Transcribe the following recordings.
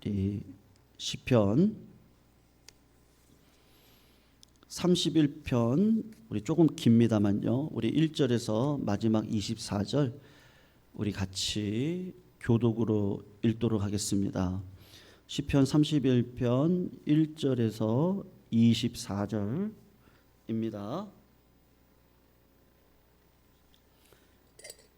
우리 시편 31편 우리 조금 깁니다만요. 우리 1절에서 마지막 24절 우리 같이 교독으로 읽도록 하겠습니다. 시편 31편 1절에서 24절입니다.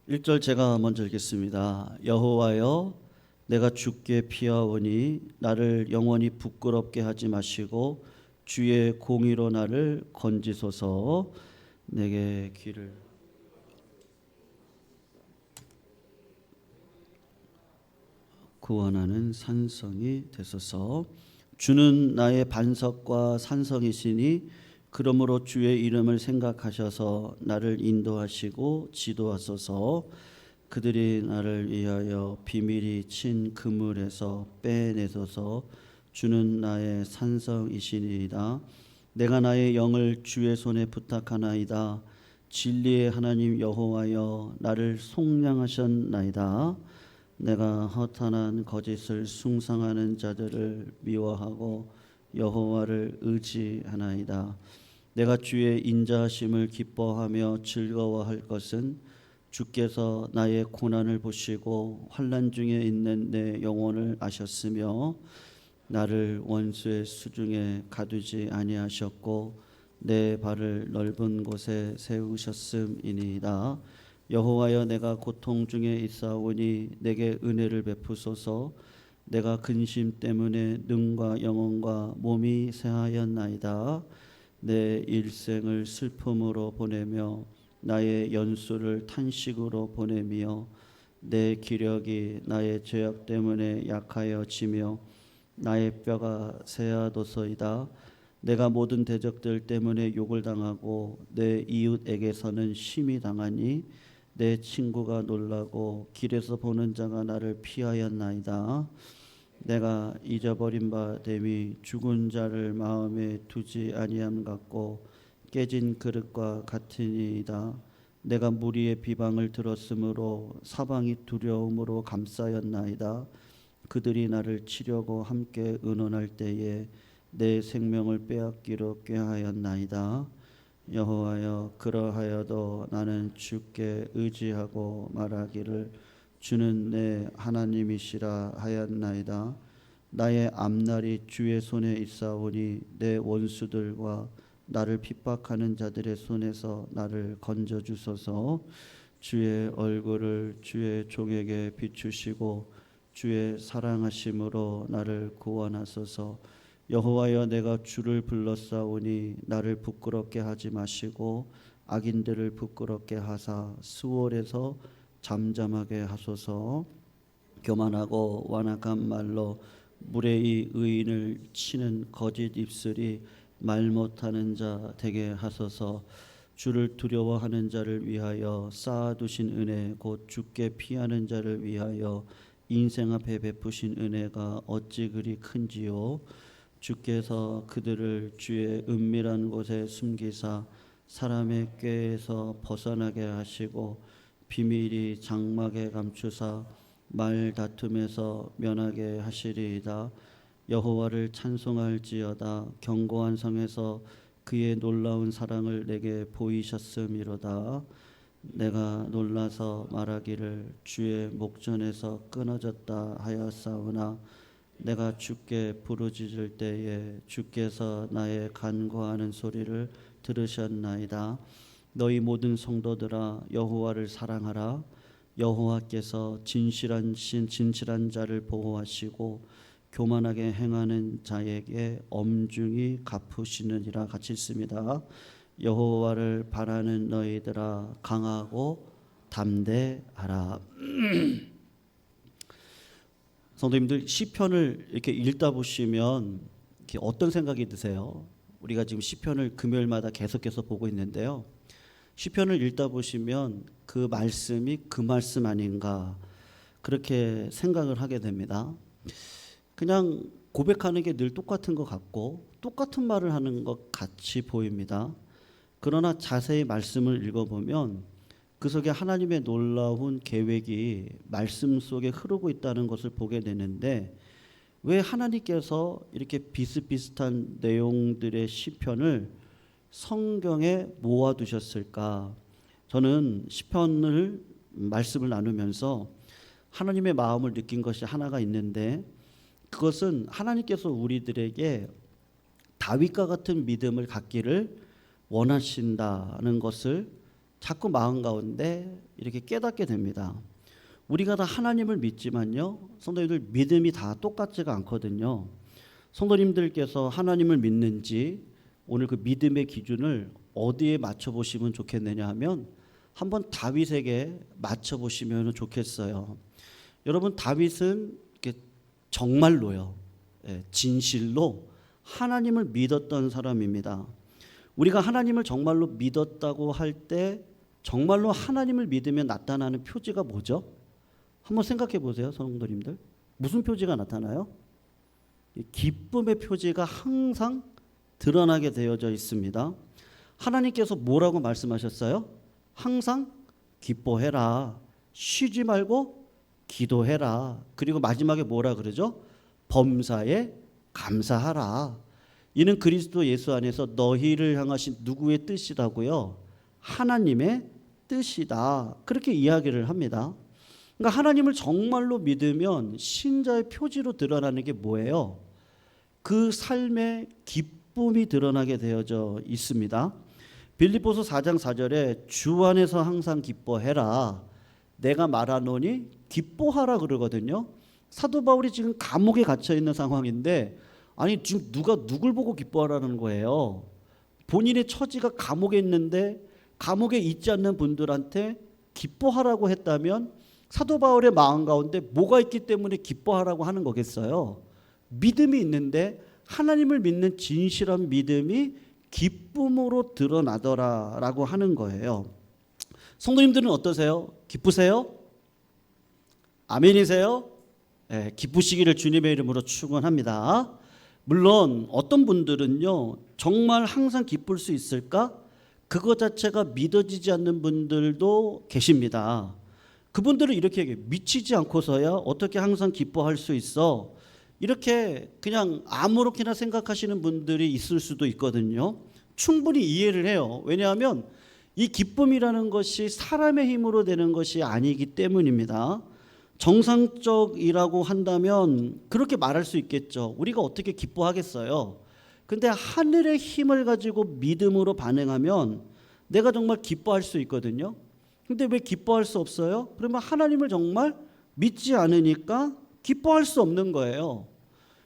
1절 제가 먼저 읽겠습니다. 여호와여, 내가 주께 피하오니 나를 영원히 부끄럽게 하지 마시고 주의 공의로 나를 건지소서. 내게 귀를 구원하는 산성이 되소서. 주는 나의 반석과 산성이시니 그러므로 주의 이름을 생각하셔서 나를 인도하시고 지도하소서. 그들이 나를 위하여 비밀이 친 그물에서 빼내소서. 주는 나의 산성이시니이다. 내가 나의 영을 주의 손에 부탁하나이다. 진리의 하나님 여호와여, 나를 속량하셨나이다. 내가 허탄한 거짓을 숭상하는 자들을 미워하고 여호와를 의지하나이다. 내가 주의 인자하심을 기뻐하며 즐거워할 것은 주께서 나의 고난을 보시고 환난 중에 있는 내 영혼을 아셨으며 나를 원수의 수중에 가두지 아니하셨고 내 발을 넓은 곳에 세우셨음이니이다. 여호와여, 내가 고통 중에 있사오니 내게 은혜를 베푸소서. 내가 근심 때문에 능과 영혼과 몸이 쇠하였나이다. 내 일생을 슬픔으로 보내며 나의 연수를 탄식으로 보내며 내 기력이 나의 죄악 때문에 약하여지며 나의 뼈가 쇠하도소이다. 내가 모든 대적들 때문에 욕을 당하고 내 이웃에게서는 심히 당하니 내 친구가 놀라고 길에서 보는 자가 나를 피하였나이다. 내가 잊어버린 바 됨이 죽은 자를 마음에 두지 아니함 같고 깨진 그릇과 같으니이다. 내가 무리의 비방을 들었으므로 사방이 두려움으로 감싸였나이다. 그들이 나를 치려고 함께 의논할 때에 내 생명을 빼앗기로 꾀하였나이다. 여호와여, 그러하여도 나는 주께 의지하고 말하기를 주는 내 하나님이시라 하였나이다. 나의 앞날이 주의 손에 있사오니 내 원수들과 나를 핍박하는 자들의 손에서 나를 건져주소서. 주의 얼굴을 주의 종에게 비추시고 주의 사랑하심으로 나를 구원하소서. 여호와여, 내가 주를 불렀사오니 나를 부끄럽게 하지 마시고 악인들을 부끄럽게 하사 수월에서 잠잠하게 하소서. 교만하고 완악한 말로 무례히 의인을 치는 거짓 입술이 말 못하는 자 되게 하소서. 주를 두려워하는 자를 위하여 쌓아두신 은혜 곧 주께 피하는 자를 위하여 인생 앞에 베푸신 은혜가 어찌 그리 큰지요. 주께서 그들을 주의 은밀한 곳에 숨기사 사람의 꾀에서 벗어나게 하시고 비밀이 장막에 감추사 말 다툼에서 면하게 하시리이다. 여호와를 찬송할지어다. 견고한 성에서 그의 놀라운 사랑을 내게 보이셨음이로다. 내가 놀라서 말하기를 주의 목전에서 끊어졌다 하였사오나 내가 주께 부르짖을 때에 주께서 나의 간구하는 소리를 들으셨나이다. 너희 모든 성도들아, 여호와를 사랑하라. 여호와께서 진실한 자를 보호하시고 교만하게 행하는 자에게 엄중히 갚으시느니라. 같이 읽습니다. 여호와를 바라는 너희들아, 강하고 담대하라. 성도님들, 시편을 이렇게 읽다 보시면 이렇게 어떤 생각이 드세요? 우리가 지금 시편을 금요일마다 계속해서 보고 있는데요. 시편을 읽다 보시면 그 말씀이 그 말씀 아닌가 그렇게 생각을 하게 됩니다. 그냥 고백하는 게 늘 똑같은 것 같고 똑같은 말을 하는 것 같이 보입니다. 그러나 자세히 말씀을 읽어보면 그 속에 하나님의 놀라운 계획이 말씀 속에 흐르고 있다는 것을 보게 되는데 왜 하나님께서 이렇게 비슷비슷한 내용들의 시편을 성경에 모아두셨을까? 저는 시편을 말씀을 나누면서 하나님의 마음을 느낀 것이 하나가 있는데, 그것은 하나님께서 우리들에게 다윗과 같은 믿음을 갖기를 원하신다는 것을 자꾸 마음 가운데 이렇게 깨닫게 됩니다. 우리가 다 하나님을 믿지만요, 성도님들 믿음이 다 똑같지가 않거든요. 성도님들께서 하나님을 믿는지 오늘 그 믿음의 기준을 어디에 맞춰보시면 좋겠느냐 하면 한번 다윗에게 맞춰보시면 좋겠어요. 여러분, 다윗은 정말로요, 진실로 하나님을 믿었던 사람입니다. 우리가 하나님을 정말로 믿었다고 할 때 정말로 하나님을 믿으면 나타나는 표지가 뭐죠? 한번 생각해 보세요, 성도님들. 무슨 표지가 나타나요? 기쁨의 표지가 항상 드러나게 되어져 있습니다. 하나님께서 뭐라고 말씀하셨어요? 항상 기뻐해라, 쉬지 말고 기도해라. 그리고 마지막에 뭐라 그러죠? 범사에 감사하라. 이는 그리스도 예수 안에서 너희를 향하신 누구의 뜻이라고요? 하나님의 뜻이다. 그렇게 이야기를 합니다. 그러니까 하나님을 정말로 믿으면 신자의 표지로 드러나는 게 뭐예요? 그 삶의 기쁨이 드러나게 되어져 있습니다. 빌립보서 4장 4절에 주 안에서 항상 기뻐해라, 내가 말하노니 기뻐하라 그러거든요. 사도 바울이 지금 감옥에 갇혀 있는 상황인데, 아니 지금 누가 누굴 보고 기뻐하라는 거예요? 본인의 처지가 감옥에 있는데 감옥에 있지 않는 분들한테 기뻐하라고 했다면 사도 바울의 마음 가운데 뭐가 있기 때문에 기뻐하라고 하는 거겠어요? 믿음이 있는데 하나님을 믿는 진실한 믿음이 기쁨으로 드러나더라라고 하는 거예요. 성도님들은 어떠세요? 기쁘세요? 아멘이세요? 네, 기쁘시기를 주님의 이름으로 축원합니다. 물론 어떤 분들은요, 정말 항상 기쁠 수 있을까? 그것 자체가 믿어지지 않는 분들도 계십니다. 그분들은 이렇게 얘기해요. 미치지 않고서야 어떻게 항상 기뻐할 수 있어? 이렇게 그냥 아무렇게나 생각하시는 분들이 있을 수도 있거든요. 충분히 이해를 해요. 왜냐하면 이 기쁨이라는 것이 사람의 힘으로 되는 것이 아니기 때문입니다. 정상적이라고 한다면 그렇게 말할 수 있겠죠. 우리가 어떻게 기뻐하겠어요? 근데 하늘의 힘을 가지고 믿음으로 반응하면 내가 정말 기뻐할 수 있거든요. 근데 왜 기뻐할 수 없어요? 그러면 하나님을 정말 믿지 않으니까 기뻐할 수 없는 거예요.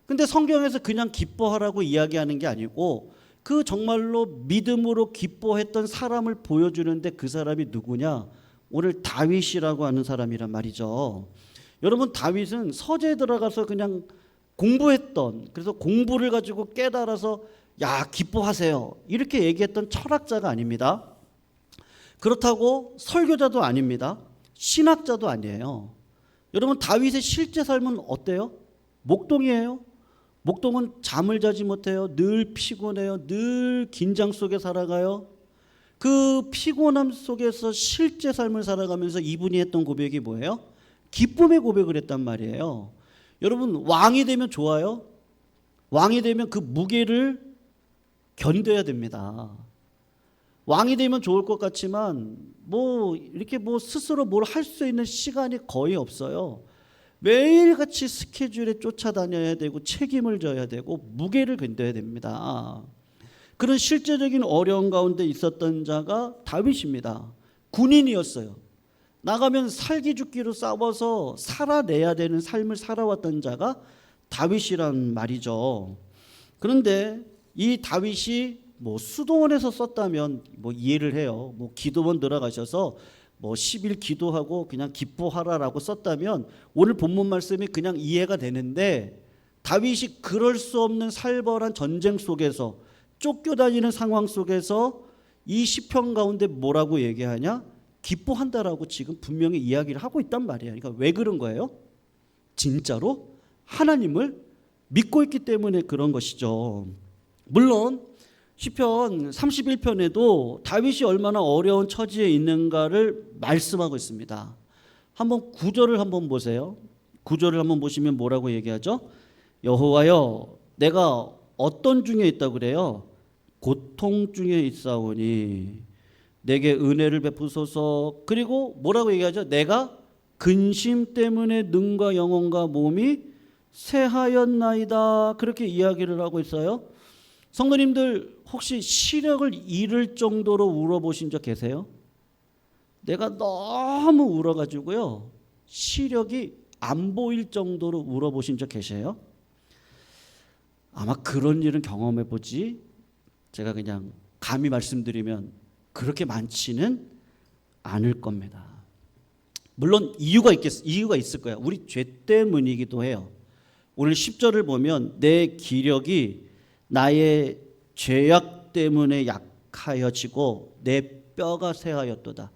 근데 성경에서 그냥 기뻐하라고 이야기하는 게 아니고 그 정말로 믿음으로 기뻐했던 사람을 보여주는데 그 사람이 누구냐? 오늘 다윗이라고 하는 사람이란 말이죠. 여러분, 다윗은 서재에 들어가서 그냥 공부했던, 그래서 공부를 가지고 깨달아서 야 기뻐하세요 이렇게 얘기했던 철학자가 아닙니다. 그렇다고 설교자도 아닙니다. 신학자도 아니에요. 여러분, 다윗의 실제 삶은 어때요? 목동이에요. 목동은 잠을 자지 못해요. 늘 피곤해요. 늘 긴장 속에 살아가요. 그 피곤함 속에서 실제 삶을 살아가면서 이분이 했던 고백이 뭐예요? 기쁨의 고백을 했단 말이에요. 여러분, 왕이 되면 좋아요? 왕이 되면 그 무게를 견뎌야 됩니다. 왕이 되면 좋을 것 같지만 이렇게 스스로 뭘 할 수 있는 시간이 거의 없어요. 매일같이 스케줄에 쫓아다녀야 되고 책임을 져야 되고 무게를 견뎌야 됩니다. 그런 실제적인 어려움 가운데 있었던 자가 다윗입니다. 군인이었어요. 나가면 살기 죽기로 싸워서 살아내야 되는 삶을 살아왔던 자가 다윗이란 말이죠. 그런데 이 다윗이 수도원에서 썼다면 이해를 해요. 기도원 들어가셔서 10일 기도하고 그냥 기뻐하라라고 썼다면 오늘 본문 말씀이 그냥 이해가 되는데, 다윗이 그럴 수 없는 살벌한 전쟁 속에서 쫓겨다니는 상황 속에서 이 시편 가운데 뭐라고 얘기하냐? 기뻐한다라고 지금 분명히 이야기를 하고 있단 말이에요. 그러니까 왜 그런 거예요? 진짜로 하나님을 믿고 있기 때문에 그런 것이죠. 물론 시편 31편에도 다윗이 얼마나 어려운 처지에 있는가를 말씀하고 있습니다. 한번 구절을 한번 보세요. 구절을 한번 보시면 뭐라고 얘기하죠? 여호와여 내가 어떤 중에 있다 그래요? 고통 중에 있사오니 내게 은혜를 베푸소서. 그리고 뭐라고 얘기하죠? 내가 근심 때문에 능과 영혼과 몸이 쇠하였나이다. 그렇게 이야기를 하고 있어요. 성도님들 혹시 시력을 잃을 정도로 울어보신 적 계세요? 내가 너무 울어가지고요 시력이 안 보일 정도로 울어보신 적 계세요? 아마 그런 일은 경험해보지 제가 그냥 감히 말씀드리면 그렇게 많지는 않을 겁니다. 물론 이유가 있을 거야. 우리 죄 때문이기도 해요. 오늘 10절을 보면 내 기력이 나의 죄악 때문에 약하여지고 내 뼈가 쇠하였도다.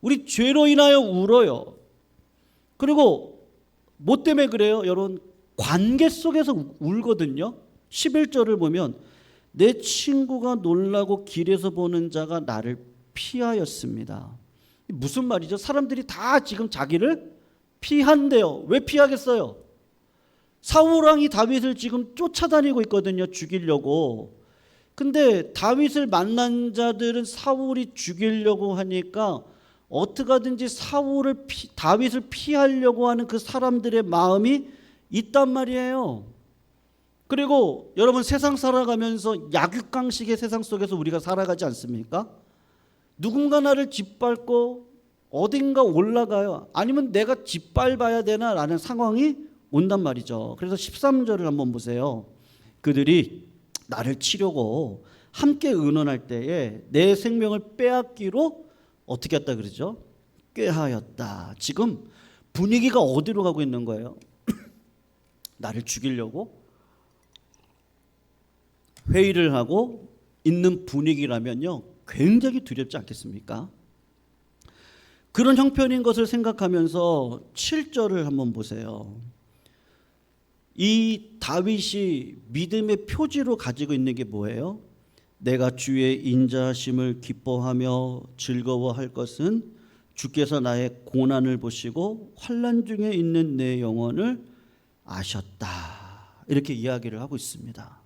우리 죄로 인하여 울어요. 그리고 뭐 때문에 그래요? 여러분 관계 속에서 울거든요. 11절을 보면 내 친구가 놀라고 길에서 보는 자가 나를 피하였습니다. 무슨 말이죠? 사람들이 다 지금 자기를 피한대요. 왜 피하겠어요? 사울왕이 다윗을 지금 쫓아다니고 있거든요. 죽이려고. 근데 다윗을 만난 자들은 사울이 죽이려고 하니까 어떻게 하든지 다윗을 피하려고 하는 그 사람들의 마음이 있단 말이에요. 그리고 여러분 세상 살아가면서 약육강식의 세상 속에서 우리가 살아가지 않습니까? 누군가 나를 짓밟고 어딘가 올라가요. 아니면 내가 짓밟아야 되나라는 상황이 온단 말이죠. 그래서 13절을 한번 보세요. 그들이 나를 치려고 함께 의논할 때에 내 생명을 빼앗기로 어떻게 했다 그러죠? 꾀하였다. 지금 분위기가 어디로 가고 있는 거예요? 나를 죽이려고 회의를 하고 있는 분위기라면요 굉장히 두렵지 않겠습니까? 그런 형편인 것을 생각하면서 7절을 한번 보세요. 이 다윗이 믿음의 표지로 가지고 있는 게 뭐예요? 내가 주의 인자하심을 기뻐하며 즐거워할 것은 주께서 나의 고난을 보시고 환난 중에 있는 내 영혼을 아셨다. 이렇게 이야기를 하고 있습니다.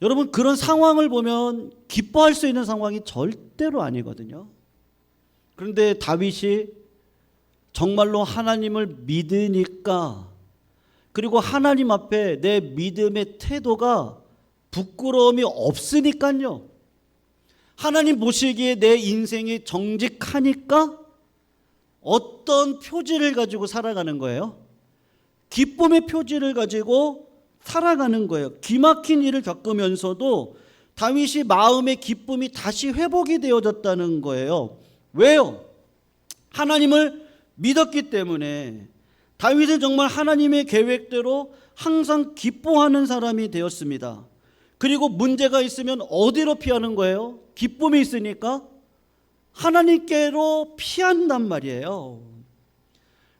여러분 그런 상황을 보면 기뻐할 수 있는 상황이 절대로 아니거든요. 그런데 다윗이 정말로 하나님을 믿으니까 그리고 하나님 앞에 내 믿음의 태도가 부끄러움이 없으니까요. 하나님 보시기에 내 인생이 정직하니까 어떤 표지를 가지고 살아가는 거예요? 기쁨의 표지를 가지고 살아가는 거예요. 기막힌 일을 겪으면서도 다윗이 마음의 기쁨이 다시 회복이 되어졌다는 거예요. 왜요? 하나님을 믿었기 때문에 다윗은 정말 하나님의 계획대로 항상 기뻐하는 사람이 되었습니다. 그리고 문제가 있으면 어디로 피하는 거예요? 기쁨이 있으니까 하나님께로 피한단 말이에요.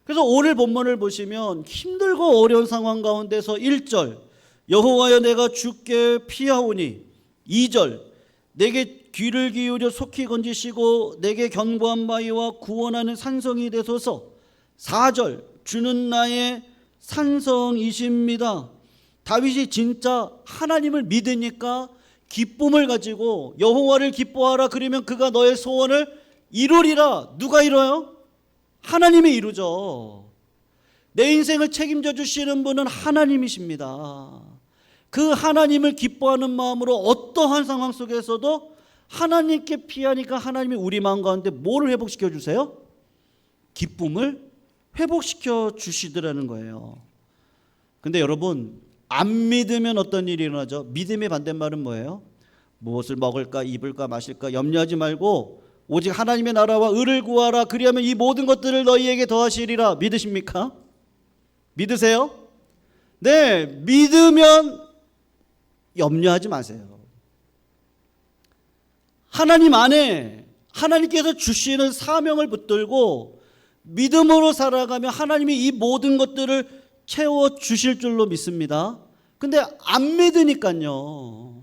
그래서 오늘 본문을 보시면 힘들고 어려운 상황 가운데서 1절 여호와여 내가 주께 피하오니 2절 내게 귀를 기울여 속히 건지시고 내게 견고한 바위와 구원하는 산성이 되소서 4절 주는 나의 산성이십니다. 다윗이 진짜 하나님을 믿으니까 기쁨을 가지고 여호와를 기뻐하라 그러면 그가 너의 소원을 이루리라. 누가 이뤄요? 하나님이 이루죠. 내 인생을 책임져 주시는 분은 하나님이십니다. 그 하나님을 기뻐하는 마음으로 어떠한 상황 속에서도 하나님께 피하니까 하나님이 우리 마음 가운데 뭐를 회복시켜 주세요? 기쁨을 회복시켜 주시더라는 거예요. 근데 여러분 안 믿으면 어떤 일이 일어나죠? 믿음의 반대말은 뭐예요? 무엇을 먹을까 입을까 마실까 염려하지 말고 오직 하나님의 나라와 의를 구하라. 그리하면 이 모든 것들을 너희에게 더하시리라. 믿으십니까? 믿으세요? 네, 믿으면 염려하지 마세요. 하나님 안에 하나님께서 주시는 사명을 붙들고 믿음으로 살아가면 하나님이 이 모든 것들을 채워주실 줄로 믿습니다. 근데 안 믿으니까요.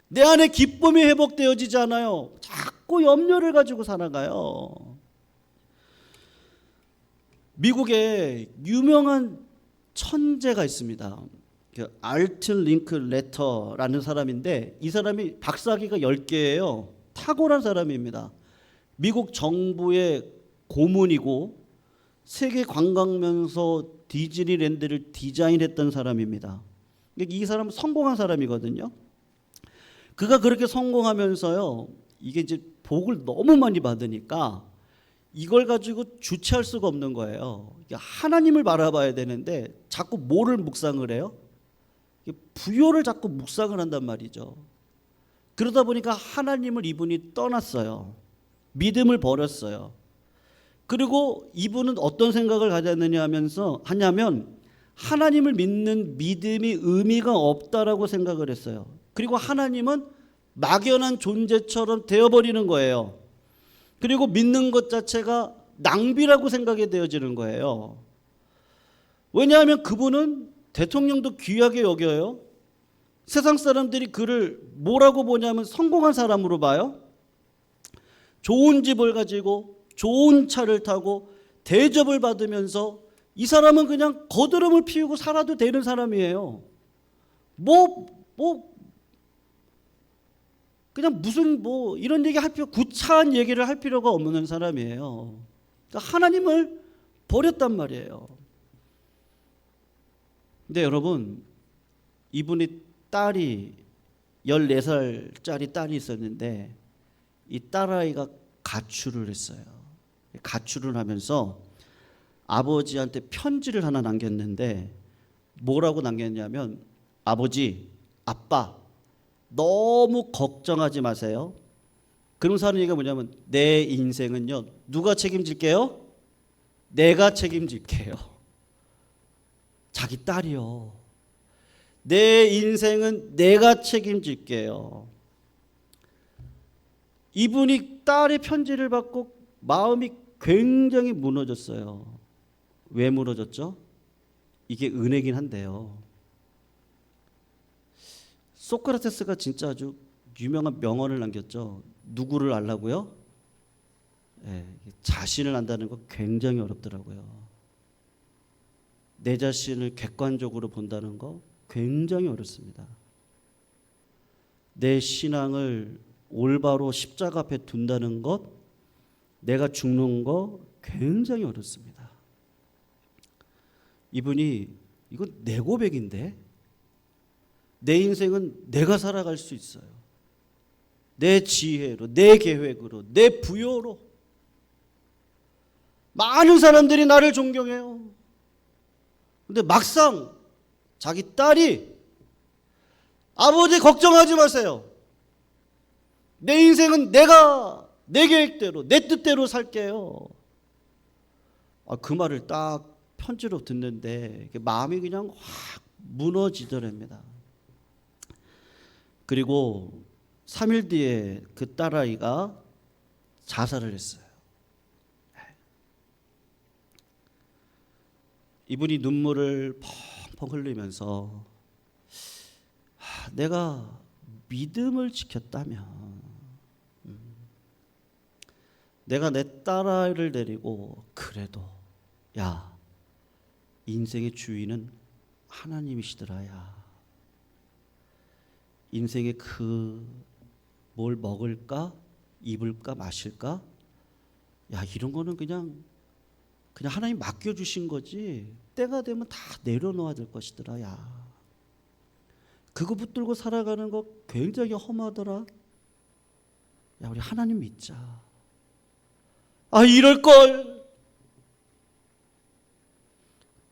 내 안에 기쁨이 회복되어지지 않아요. 자꾸 염려를 가지고 살아가요. 미국의 유명한 천재가 있습니다. 알튼 링크 레터라는 사람인데 이 사람이 박사학위가 10개예요. 탁월한 사람입니다. 미국 정부의 고문이고 세계 관광명소 디즈니랜드를 디자인했던 사람입니다. 이 사람은 성공한 사람이거든요. 그가 그렇게 성공하면서요, 이게 이제 복을 너무 많이 받으니까 이걸 가지고 주체할 수가 없는 거예요. 하나님을 바라봐야 되는데 자꾸 뭐를 묵상을 해요? 부요를 자꾸 묵상을 한단 말이죠. 그러다 보니까 하나님을 이분이 떠났어요. 믿음을 버렸어요. 그리고 이분은 어떤 생각을 가졌느냐 하냐면 하나님을 믿는 믿음이 의미가 없다라고 생각을 했어요. 그리고 하나님은 막연한 존재처럼 되어버리는 거예요. 그리고 믿는 것 자체가 낭비라고 생각이 되어지는 거예요. 왜냐하면 그분은 대통령도 귀하게 여겨요. 세상 사람들이 그를 뭐라고 보냐면 성공한 사람으로 봐요. 좋은 집을 가지고 좋은 차를 타고 대접을 받으면서 이 사람은 그냥 거드름을 피우고 살아도 되는 사람이에요. 그냥 무슨 이런 얘기 할 필요, 구차한 얘기를 할 필요가 없는 사람이에요. 그러니까 하나님을 버렸단 말이에요. 근데 여러분, 이분이 딸이 14살짜리 딸이 있었는데 이 딸아이가 가출을 했어요. 가출을 하면서 아버지한테 편지를 하나 남겼는데 뭐라고 남겼냐면, 아버지, 아빠, 너무 걱정하지 마세요. 그러면서 하는 얘기가 뭐냐면, 내 인생은요, 누가 책임질게요? 내가 책임질게요. 자기 딸이요. 내 인생은 내가 책임질게요. 이분이 딸의 편지를 받고 마음이 굉장히 무너졌어요. 왜 무너졌죠? 이게 은혜긴 한데요. 소크라테스가 진짜 아주 유명한 명언을 남겼죠. 누구를 알라고요? 자신을 안다는 거 굉장히 어렵더라고요. 내 자신을 객관적으로 본다는 거 굉장히 어렵습니다. 내 신앙을 올바로 십자가 앞에 둔다는 것, 내가 죽는 거 굉장히 어렵습니다. 이분이 이건 내 고백인데, 내 인생은 내가 살아갈 수 있어요. 내 지혜로, 내 계획으로, 내 부여로. 많은 사람들이 나를 존경해요. 근데 막상 자기 딸이 아버지 걱정하지 마세요. 내 인생은 내가 내 계획대로, 내 뜻대로 살게요. 그 말을 딱 편지로 듣는데 마음이 그냥 확 무너지더랍니다. 그리고 3일 뒤에 그 딸아이가 자살을 했어요. 이분이 눈물을 펑펑 흘리면서 내가 믿음을 지켰다면, 내가 내 딸아이를 데리고 그래도 야, 인생의 주인은 하나님이시더라. 야, 인생의 뭘 먹을까, 입을까, 마실까, 야, 이런 거는 그냥 하나님 맡겨주신 거지, 때가 되면 다 내려놓아야 될 것이더라. 야, 그거 붙들고 살아가는 거 굉장히 험하더라. 야, 우리 하나님 믿자. 이럴걸.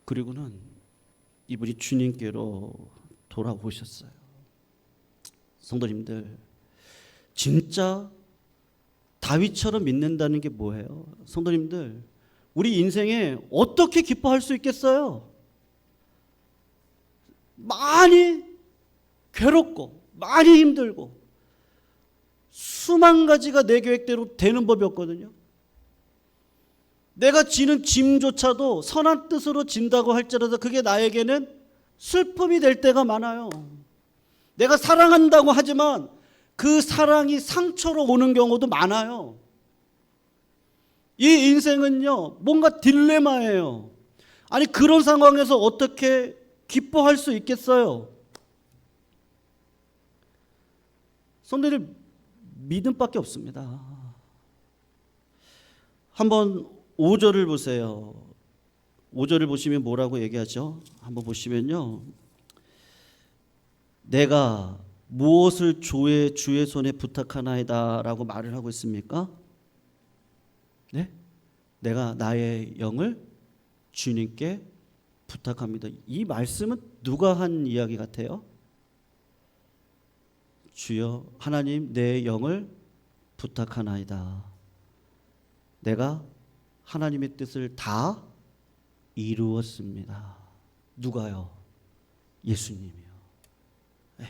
그리고는 이분이 주님께로 돌아오셨어요. 성도님들, 진짜 다윗처럼 믿는다는 게 뭐예요? 성도님들, 우리 인생에 어떻게 기뻐할 수 있겠어요? 많이 괴롭고 많이 힘들고 수만 가지가 내 계획대로 되는 법이 없거든요. 내가 지는 짐조차도 선한 뜻으로 진다고 할지라도 그게 나에게는 슬픔이 될 때가 많아요. 내가 사랑한다고 하지만 그 사랑이 상처로 오는 경우도 많아요. 이 인생은요, 뭔가 딜레마예요. 아니 그런 상황에서 어떻게 기뻐할 수 있겠어요? 성도들 믿음밖에 없습니다. 한번 5절을 보세요. 5절을 보시면 뭐라고 얘기하죠? 한번 보시면요. 내가 무엇을 주의 손에 부탁하나이다 라고 말을 하고 있습니까? 네? 내가 나의 영을 주님께 부탁합니다. 이 말씀은 누가 한 이야기 같아요? 주여 하나님 내 영을 부탁하나이다. 내가 하나님의 뜻을 다 이루었습니다. 누가요? 예수님이요. 네.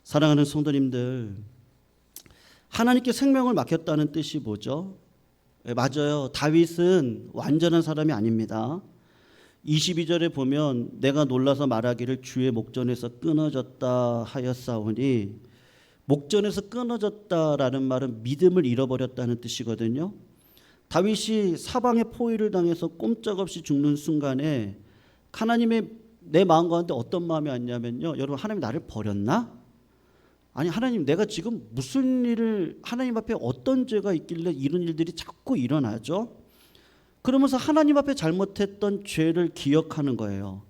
사랑하는 성도님들, 하나님께 생명을 맡겼다는 뜻이 뭐죠? 네, 맞아요. 다윗은 완전한 사람이 아닙니다. 22절에 보면 내가 놀라서 말하기를 주의 목전에서 끊어졌다 하였사오니, 목전에서 끊어졌다라는 말은 믿음을 잃어버렸다는 뜻이거든요. 다윗이 사방의 포위를 당해서 꼼짝없이 죽는 순간에 하나님의 내 마음 가운데 어떤 마음이 왔냐면요. 여러분, 하나님 나를 버렸나? 아니 하나님 내가 지금 무슨 일을, 하나님 앞에 어떤 죄가 있길래 이런 일들이 자꾸 일어나죠? 그러면서 하나님 앞에 잘못했던 죄를 기억하는 거예요.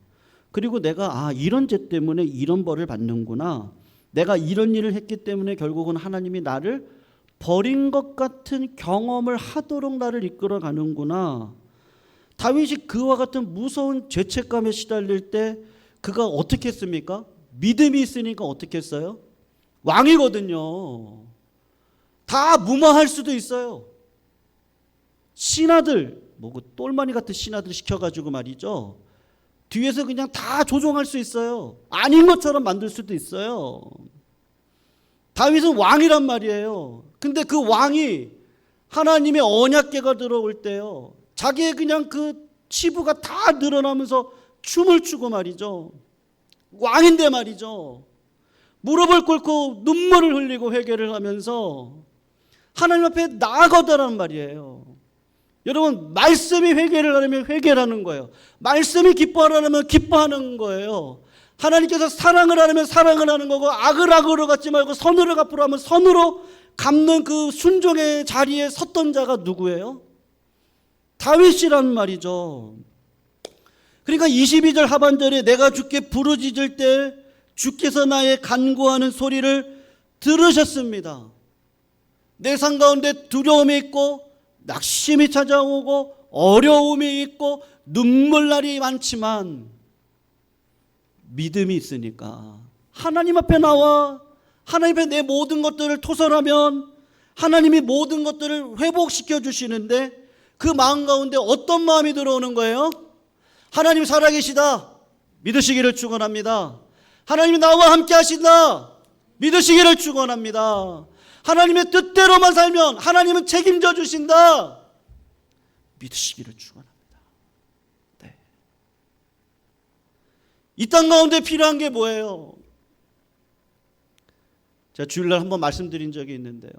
그리고 내가 이런 죄 때문에 이런 벌을 받는구나. 내가 이런 일을 했기 때문에 결국은 하나님이 나를 버린 것 같은 경험을 하도록 나를 이끌어 가는구나. 다윗이 그와 같은 무서운 죄책감에 시달릴 때 그가 어떻게 했습니까? 믿음이 있으니까 어떻게 했어요? 왕이거든요. 다 무마할 수도 있어요. 신하들, 그 똘마니 같은 신하들 시켜가지고 말이죠. 뒤에서 그냥 다 조종할 수 있어요. 아닌 것처럼 만들 수도 있어요. 다윗은 왕이란 말이에요. 근데 그 왕이 하나님의 언약궤가 들어올 때요, 자기의 그냥 그 치부가 다 늘어나면서 춤을 추고 말이죠. 왕인데 말이죠. 무릎을 꿇고 눈물을 흘리고 회개를 하면서 하나님 앞에 나아가더란 말이에요. 여러분, 말씀이 회개를 하려면 회개를 하는 거예요. 말씀이 기뻐하려면 기뻐하는 거예요. 하나님께서 사랑을 하려면 사랑을 하는 거고, 악을 악으로 갚지 말고 선으로 갚으라 하면 선으로 갚는 그 순종의 자리에 섰던 자가 누구예요? 다윗이란 말이죠. 그러니까 22절 하반절에 내가 주께 부르짖을 때 주께서 나의 간구하는 소리를 들으셨습니다. 내 삶 가운데 두려움이 있고 낙심이 찾아오고 어려움이 있고 눈물날이 많지만 믿음이 있으니까 하나님 앞에 나와 하나님 앞에 내 모든 것들을 토설하면 하나님이 모든 것들을 회복시켜 주시는데, 그 마음 가운데 어떤 마음이 들어오는 거예요? 하나님 살아계시다, 믿으시기를 축원합니다. 하나님이 나와 함께 하신다, 믿으시기를 축원합니다. 하나님의 뜻대로만 살면 하나님은 책임져 주신다, 믿으시기를 축원합니다. 네. 이 땅 가운데 필요한 게 뭐예요? 제가 주일날 한번 말씀드린 적이 있는데요,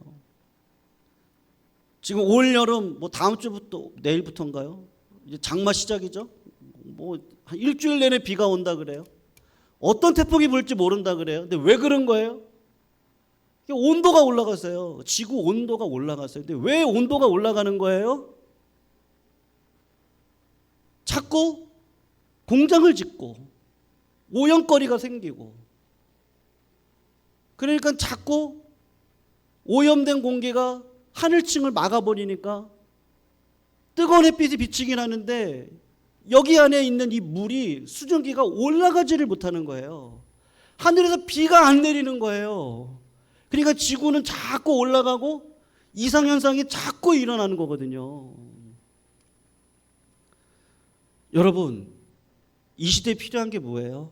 지금 올 여름 다음 주부터 내일부터인가요? 이제 장마 시작이죠. 한 일주일 내내 비가 온다 그래요. 어떤 태풍이 불지 모른다 그래요. 근데 왜 그런 거예요? 온도가 올라가세요. 지구 온도가 올라가세요. 근데 왜 온도가 올라가는 거예요? 자꾸 공장을 짓고 오염거리가 생기고, 그러니까 자꾸 오염된 공기가 하늘층을 막아버리니까 뜨거운 햇빛이 비치긴 하는데 여기 안에 있는 이 물이, 수증기가 올라가지를 못하는 거예요. 하늘에서 비가 안 내리는 거예요. 그러니까 지구는 자꾸 올라가고 이상현상이 자꾸 일어나는 거거든요. 여러분, 이 시대에 필요한 게 뭐예요?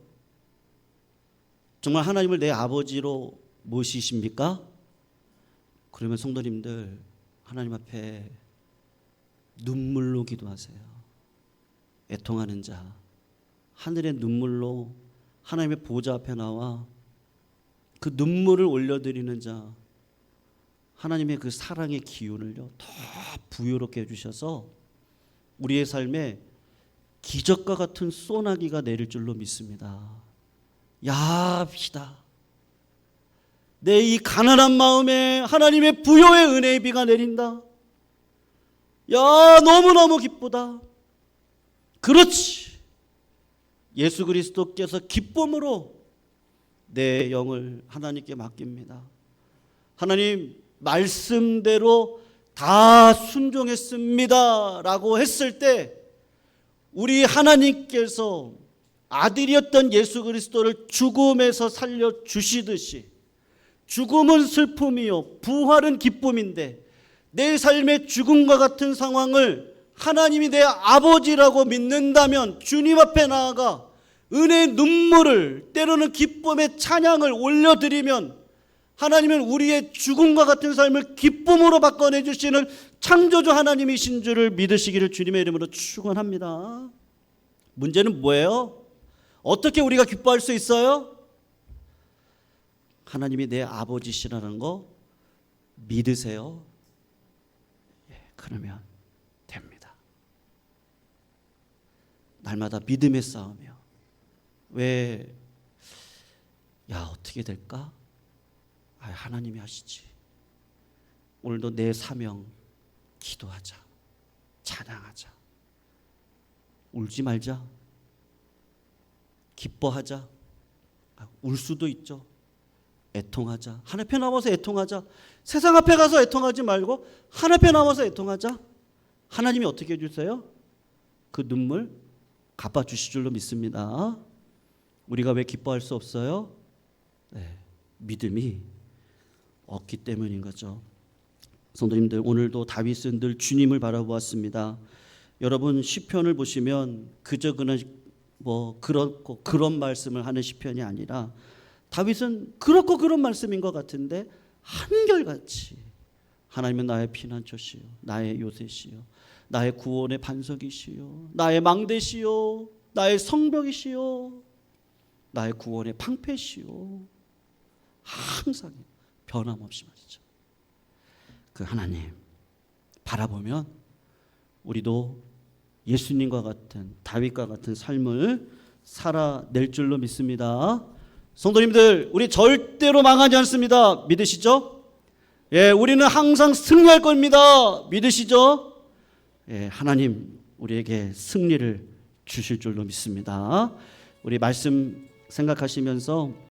정말 하나님을 내 아버지로 모시십니까? 그러면 성도님들, 하나님 앞에 눈물로 기도하세요. 애통하는 자, 하늘의 눈물로 하나님의 보좌 앞에 나와 그 눈물을 올려드리는 자, 하나님의 그 사랑의 기운을요 더 부유롭게 해주셔서 우리의 삶에 기적과 같은 소나기가 내릴 줄로 믿습니다. 야, 비다. 내 이 가난한 마음에 하나님의 부요의 은혜의 비가 내린다. 야, 너무너무 기쁘다. 그렇지. 예수 그리스도께서 기쁨으로 내 영을 하나님께 맡깁니다. 하나님, 말씀대로 다 순종했습니다 라고 했을 때 우리 하나님께서 아들이었던 예수 그리스도를 죽음에서 살려주시듯이, 죽음은 슬픔이요 부활은 기쁨인데 내 삶의 죽음과 같은 상황을 하나님이 내 아버지라고 믿는다면 주님 앞에 나아가 은혜의 눈물을, 때로는 기쁨의 찬양을 올려드리면 하나님은 우리의 죽음과 같은 삶을 기쁨으로 바꿔내 주시는 창조주 하나님이신 줄을 믿으시기를 주님의 이름으로 축원합니다. 문제는 뭐예요? 어떻게 우리가 기뻐할 수 있어요? 하나님이 내 아버지시라는 거 믿으세요? 그러면 됩니다. 날마다 믿음의 싸움이요. 왜, 어떻게 될까? 하나님이 하시지. 오늘도 내 사명 기도하자. 찬양하자. 울지 말자. 기뻐하자. 울 수도 있죠. 애통하자. 하나님 앞에 나와서 애통하자. 세상 앞에 가서 애통하지 말고 하나님 앞에 나와서 애통하자. 하나님이 어떻게 해주세요? 그 눈물 갚아주실 줄로 믿습니다. 우리가 왜 기뻐할 수 없어요? 믿음이 없기 때문인 거죠. 성도님들, 오늘도 다윗은 늘 주님을 바라보았습니다. 여러분 시편을 보시면 그저 그런 그렇고 그런 말씀을 하는 시편이 아니라 다윗은 그렇고 그런 말씀인 것 같은데 한결같이 하나님은 나의 피난처시요 나의 요새시요 나의 구원의 반석이시요 나의 망대시요 나의 성벽이시요 나의 구원의 방패시요, 항상 변함없이 말이죠. 그 하나님 바라보면 우리도 예수님과 같은, 다윗과 같은 삶을 살아낼 줄로 믿습니다. 성도님들, 우리 절대로 망하지 않습니다. 믿으시죠? 우리는 항상 승리할 겁니다. 믿으시죠? 하나님 우리에게 승리를 주실 줄로 믿습니다. 우리 말씀 생각하시면서